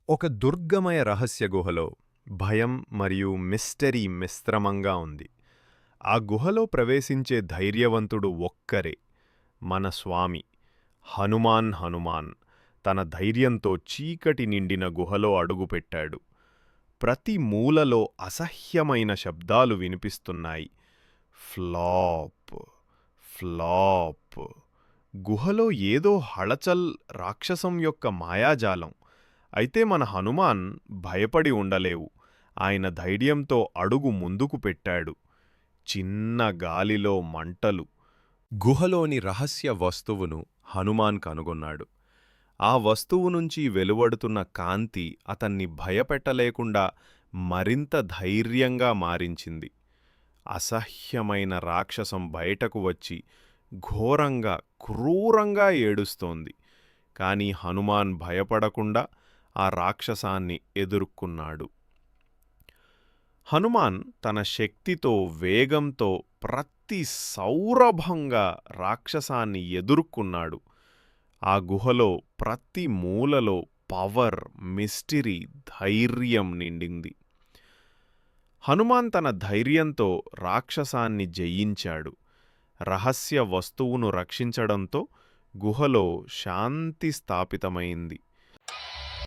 ఒక దుర్గమయ రహస్య గుహలో భయం మరియు మిస్టరీ మిశ్రమంగా ఉంది. ఆ గుహలో ప్రవేశించే ధైర్యవంతుడు ఒక్కరే, మన స్వామి హనుమాన్. తన ధైర్యంతో చీకటి నిండిన గుహలో అడుగుపెట్టాడు. ప్రతి మూలలో అసహ్యమైన శబ్దాలు వినిపిస్తున్నాయి. Flop, flop. గుహలో ఏదో హళచల్, రాక్షసం యొక్క మాయాజాలం. అయితే మన హనుమాన్ భయపడి ఉండలేవు. ఆయన ధైర్యంతో అడుగు ముందుకు పెట్టాడు. చిన్న గాలిలో మంటలు. గుహలోని రహస్య వస్తువును హనుమాన్ కనుగొన్నాడు. ఆ వస్తువు నుంచి వెలువడుతున్న కాంతి అతన్ని భయపెట్టలేకుండా మరింత ధైర్యంగా మారించింది. అసహ్యమైన రాక్షసం బయటకు వచ్చి ఘోరంగా, క్రూరంగా ఏడుస్తోంది. కాని హనుమాన్ భయపడకుండా ఆ రాక్షసాన్ని ఎదుర్కొన్నాడు. హనుమాన్ తన శక్తితో, వేగంతో ప్రతి సౌరభంగా రాక్షసాన్ని ఎదుర్కొన్నాడు. ఆ గుహలో ప్రతి మూలలో పవర్, మిస్టరీ, ధైర్యం నిండింది. హనుమాన్ తన ధైర్యంతో రాక్షసాన్ని జయించాడు. రహస్య వస్తువును రక్షించడంతో గుహలో శాంతి స్థాపితమైంది.